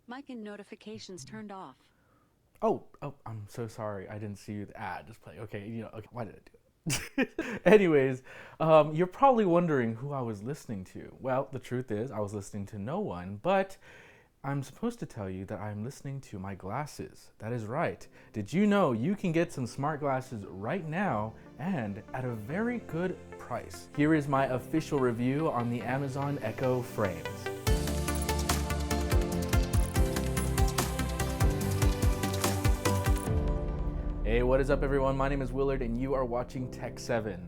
Mic and notifications turned off. Oh, I'm so sorry. I didn't see the ad just play. Okay, okay, why did I do it? Anyways, you're probably wondering who I was listening to. Well, the truth is, I was listening to no one, but I'm supposed to tell you that I'm listening to my glasses. That is right. Did you know you can get some smart glasses right now and at a very good price? Here is my official review on the Amazon Echo frames. Hey, what is up everyone? My name is Willard and you are watching Tehkseven.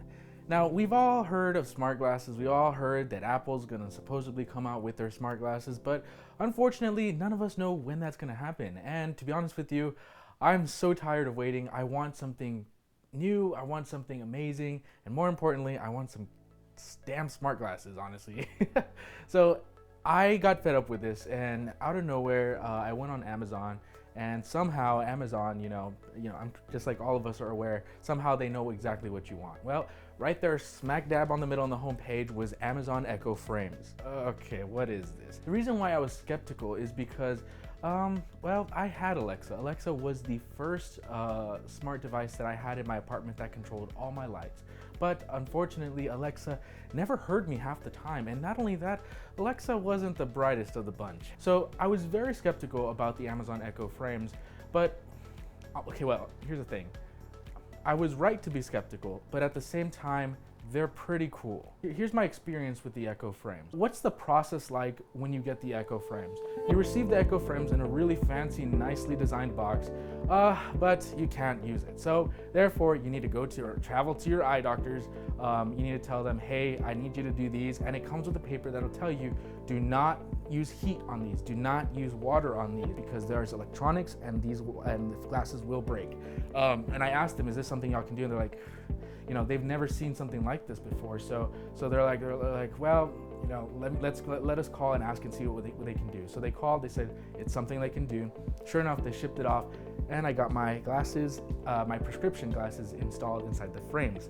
Now, we've all heard of smart glasses. We all heard that Apple's gonna supposedly come out with their smart glasses, but unfortunately, none of us know when that's gonna happen. And to be honest with you, I'm so tired of waiting. I want something new, I want something amazing, and more importantly, I want some damn smart glasses, honestly. So I got fed up with this, and out of nowhere, I went on Amazon. And somehow Amazon, I'm just like all of us are aware, somehow they know exactly what you want. Well, right there, smack dab on the middle on the home page was Amazon Echo frames. Okay, what is this? The reason why I was skeptical is because, well, I had Alexa. Alexa was the first smart device that I had in my apartment that controlled all my lights. But unfortunately, Alexa never heard me half the time. And not only that, Alexa wasn't the brightest of the bunch. So I was very skeptical about the Amazon Echo frames, but okay, well, here's the thing. I was right to be skeptical, but at the same time, they're pretty cool. Here's my experience with the Echo frames. What's the process like when you get the Echo frames? You receive the Echo frames in a really fancy, nicely designed box, but you can't use it. So therefore, you need to go to or travel to your eye doctors. You need to tell them, hey, I need you to do these. And it comes with a paper that'll tell you, do not use heat on these. Do not use water on these because there's electronics and the glasses will break. And I asked them, is this something y'all can do? And they're like, they've never seen something like this before. So they're like, well, let us call and ask and see what they can do. So they called, they said it's something they can do. Sure enough, they shipped it off and I got my glasses, my prescription glasses installed inside the frames.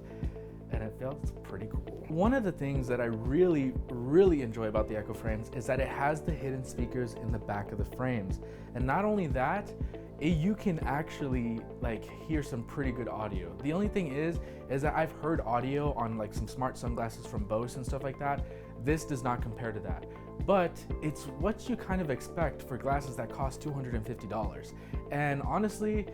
And it felt pretty cool. One of the things that I really, really enjoy about the Echo frames is that it has the hidden speakers in the back of the frames. And not only that, you can actually hear some pretty good audio. The only thing is that I've heard audio on some smart sunglasses from Bose and stuff like that. This does not compare to that. But it's what you kind of expect for glasses that cost $250. And honestly,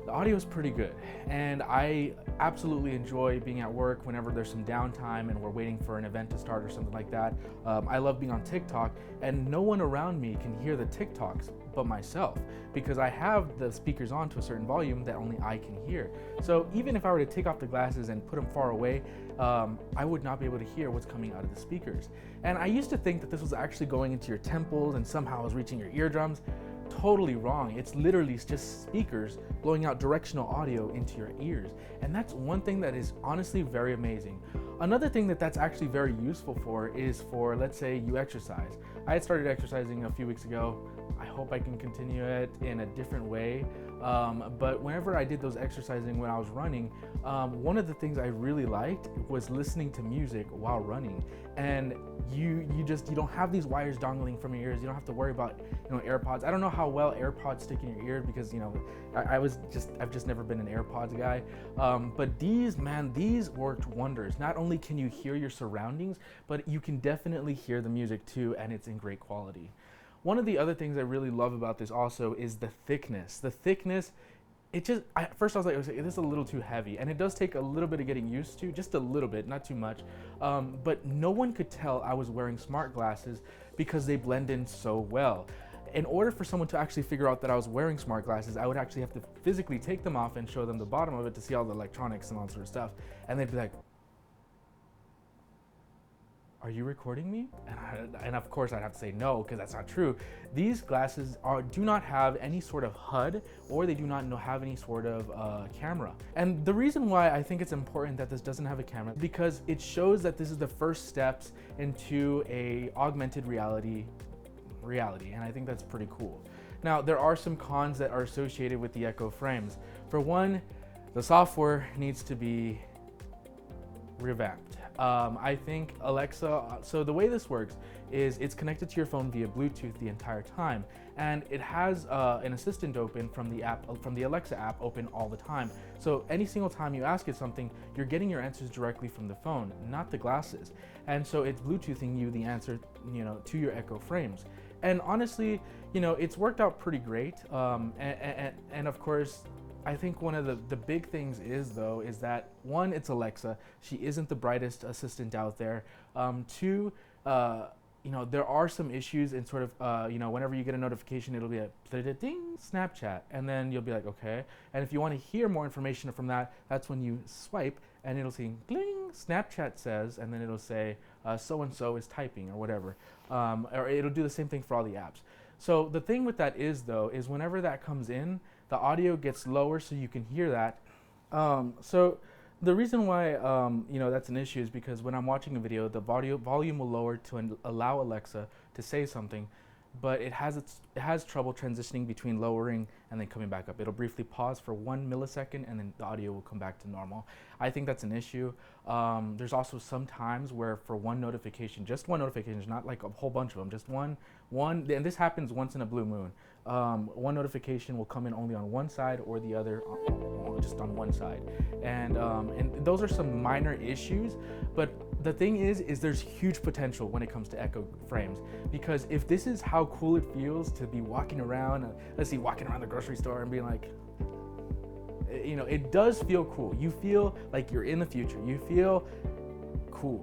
the audio is pretty good, and I absolutely enjoy being at work whenever there's some downtime and we're waiting for an event to start or something like that. I love being on TikTok, and no one around me can hear the TikToks but myself because I have the speakers on to a certain volume that only I can hear. So even if I were to take off the glasses and put them far away, I would not be able to hear what's coming out of the speakers. And I used to think that this was actually going into your temples and somehow was reaching your eardrums. Totally wrong. It's literally just speakers blowing out directional audio into your ears. And that's one thing that is honestly very amazing. Another thing that's actually very useful for is for, let's say you exercise. I had started exercising a few weeks ago. I hope I can continue it in a different way. But whenever I did those exercising when I was running, one of the things I really liked was listening to music while running. And you don't have these wires dangling from your ears. You don't have to worry about AirPods. I don't know how well AirPods stick in your ear because I've just never been an AirPods guy. But these worked wonders. Not only can you hear your surroundings, but you can definitely hear the music too, and it's in great quality. One of the other things I really love about this also is the thickness. The thickness, at first I was like, this is a little too heavy, and it does take a little bit of getting used to, just a little bit, not too much. But no one could tell I was wearing smart glasses because they blend in so well. In order for someone to actually figure out that I was wearing smart glasses, I would actually have to physically take them off and show them the bottom of it to see all the electronics and all sort of stuff. And they'd be like, are you recording me? And of course I'd have to say no, because that's not true. These glasses do not have any sort of HUD, or they do not have any sort of camera. And the reason why I think it's important that this doesn't have a camera is because it shows that this is the first steps into a augmented reality, and I think that's pretty cool. Now, there are some cons that are associated with the Echo frames. For one, the software needs to be revamped. I think Alexa, so the way this works is it's connected to your phone via Bluetooth the entire time, and it has an assistant open from the Alexa app open all the time. So any single time you ask it something, you're getting your answers directly from the phone, not the glasses. And so it's Bluetoothing you the answer, to your Echo frames. And honestly, it's worked out pretty great. And of course, I think one of the big things is that one, it's Alexa. She isn't the brightest assistant out there. Two, there are some issues in sort of, whenever you get a notification, it'll be a ding, Snapchat, and then you'll be like, okay. And if you want to hear more information from that, that's when you swipe, and it'll say, bling, Snapchat says, and then it'll say, so-and-so is typing or whatever. Or it'll do the same thing for all the apps. So the thing with that is whenever that comes in, the audio gets lower so you can hear that. So the reason why that's an issue is because when I'm watching a video, the volume will lower to allow Alexa to say something, but it has trouble transitioning between lowering and then coming back up. It'll briefly pause for 1 millisecond and then the audio will come back to normal. I think that's an issue. There's also some times where for just one notification, not like a whole bunch of them, just one, and this happens once in a blue moon. One notification will come in only on one side or the other just on one side. And those are some minor issues, but the thing is there's huge potential when it comes to Echo frames, because if this is how cool it feels to be walking around the grocery store and being like, it does feel cool. You feel like you're in the future. You feel cool.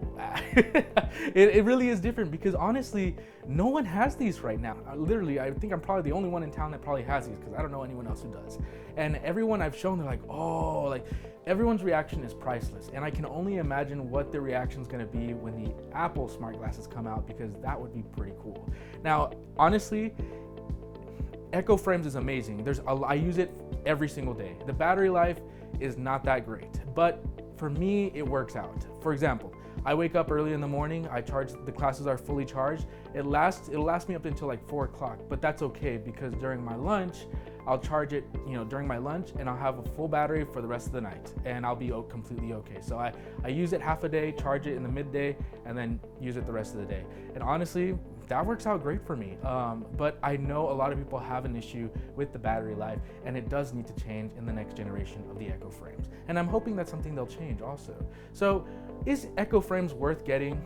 It really is different, because honestly, no one has these right now. Literally, I think I'm probably the only one in town that probably has these, because I don't know anyone else who does. And everyone I've shown, they're like, oh, like everyone's reaction is priceless. And I can only imagine what the reaction is going to be when the Apple smart glasses come out, because that would be pretty cool. Now, honestly, Echo frames is amazing. I use it every single day. The battery life is not that great, but for me, it works out. For example, I wake up early in the morning, the classes are fully charged. It'll last me up until like 4 o'clock, but that's okay, because during my lunch, I'll charge it, during my lunch, and I'll have a full battery for the rest of the night, and I'll be completely okay. So I use it half a day, charge it in the midday, and then use it the rest of the day. And honestly, that works out great for me. But I know a lot of people have an issue with the battery life, and it does need to change in the next generation of the Echo frames. And I'm hoping that's something they'll change also. So is Echo frames worth getting?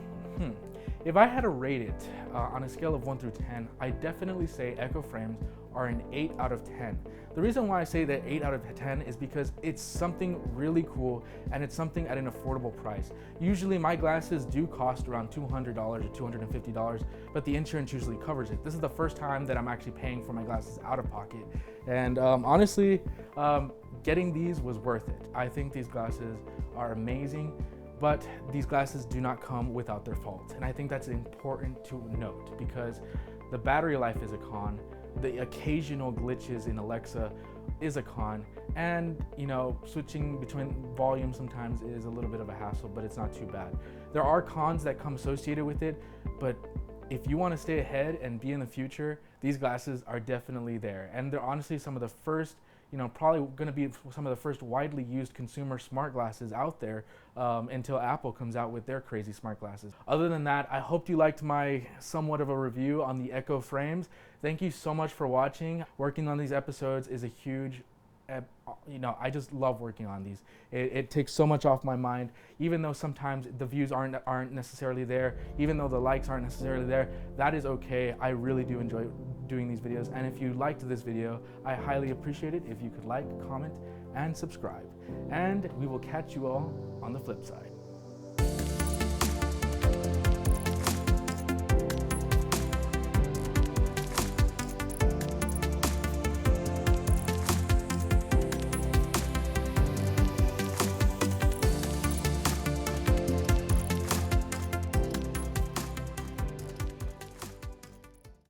If I had to rate it on a scale of 1 through 10, I definitely say Echo frames are an 8 out of 10. The reason why I say that 8 out of 10 is because it's something really cool, and it's something at an affordable price. Usually my glasses do cost around $200 or $250, but the insurance usually covers it. This is the first time that I'm actually paying for my glasses out of pocket. And honestly, getting these was worth it. I think these glasses are amazing, but these glasses do not come without their faults. And I think that's important to note, because the battery life is a con, the occasional glitches in Alexa is a con, and switching between volumes sometimes is a little bit of a hassle, but it's not too bad. There are cons that come associated with it, but if you want to stay ahead and be in the future, these glasses are definitely there. And they're honestly some of the first, probably going to be some of the first widely used consumer smart glasses out there until Apple comes out with their crazy smart glasses. Other than that, I hope you liked my somewhat of a review on the Echo frames. Thank you so much for watching. Working on these episodes is a huge, I just love working on these. It takes so much off my mind, even though sometimes the views aren't necessarily there, even though the likes aren't necessarily there. That is okay. I really do enjoy doing these videos, and if you liked this video, I highly appreciate it if you could like, comment, and subscribe. And we will catch you all on the flip side.